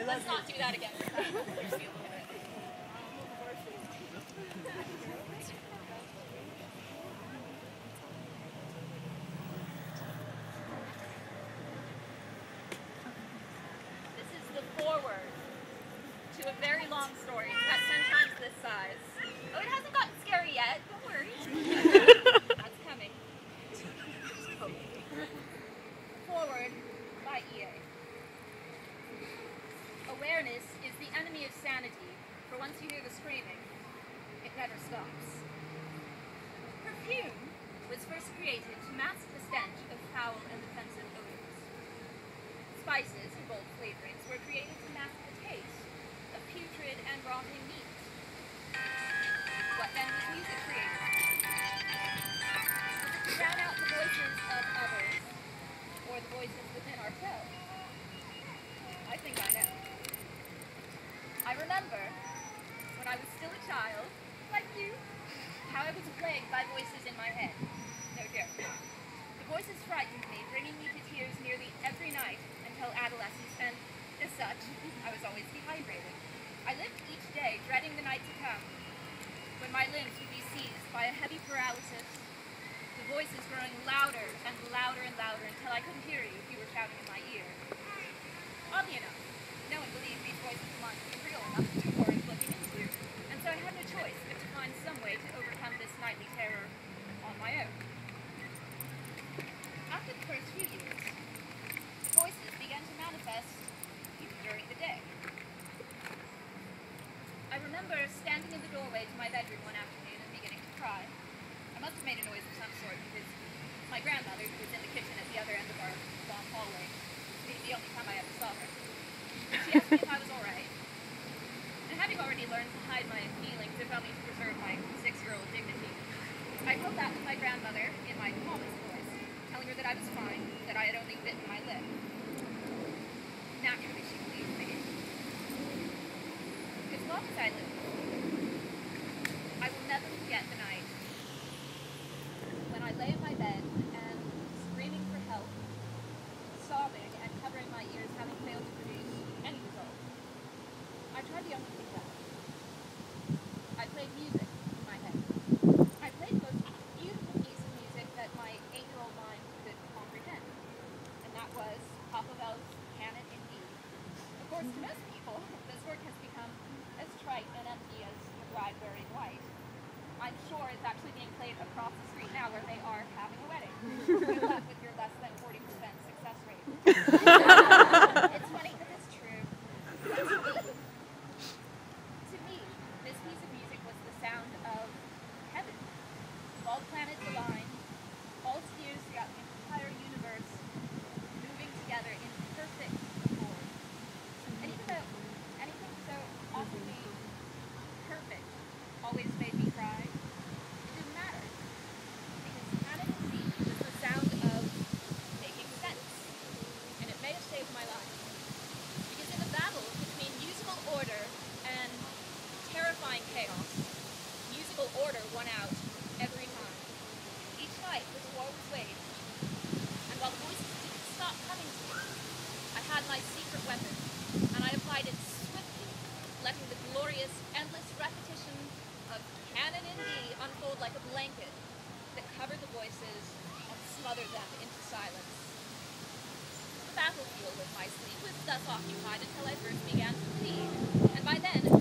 Let's not do that again. This is the foreword to a very long story that's 10 times this size. Oh, it hasn't gotten scary yet. Don't worry. That's coming. Forward by EA. Awareness is the enemy of sanity, for once you hear the screaming, it never stops. Perfume was first created to mask the stench of foul and offensive odors. Spices and bold flavorings were created to mask the taste of putrid and rotting meat. What then was music created? Was it to drown out the voices of others, or the voices within ourselves? I think I know. I remember, when I was still a child, like you, how I was plagued by voices in my head. No joke. The voices frightened me, bringing me to tears nearly every night until adolescence, and as such, I was always dehydrated. I lived each day dreading the night to come, when my limbs would be seized by a heavy paralysis, the voices growing louder and louder and louder until I couldn't hear you if you were shouting in my ear. Oddly enough, no one believed these voices of mine were real enough to be worth looking into, and so I had no choice but to find some way to overcome this nightly terror on my own. After the first few years, voices began to manifest even during the day. I remember standing in the doorway to my bedroom one afternoon and beginning to cry. I must have made a noise of some sort because my grandmother, who was in the kitchen at the other end of our long hallway, the only time I ever saw her, she asked me if I was alright. And having already learned to hide my feelings, if only to preserve my 6-year-old dignity, I told that to my grandmother in my calmest voice, telling her that I was fine, that I had only bitten my lip. Naturally, she believed me. As long as I live, I will never forget the night when I lay in my bed and, screaming for help, sobbing and covering my ears, having failed to produce any result, I tried the only thing left. I played music in my head. I played the most beautiful piece of music that my 8-year-old mind could comprehend, and that was Papa Bell's Canon in D. Of course, to most people, this work has become as trite and empty as the bride wearing white. I'm sure it's actually being played across the street now where they are having a wedding. Good luck with your less than 40% success rate. It's funny, but it's true. To me, this piece of music was the sound of heaven. All planets aligned, all spheres throughout the entire universe, moving together in perfect accord. And even though anything so awesomely perfect always made me cry, it didn't matter. Because Canon in D was the sound of making sense. And it may have saved my life. Because in a battle between musical order and terrifying chaos, musical order won out every time. Each night this war was waged. And while the voices didn't stop coming to me, I had my secret weapon, and I applied it swiftly, letting the glorious, endless repetition of Canon in D unfold like a blanket that covered the voices and smothered them into silence. The battlefield of my sleep was thus occupied until I first began to bleed, and by then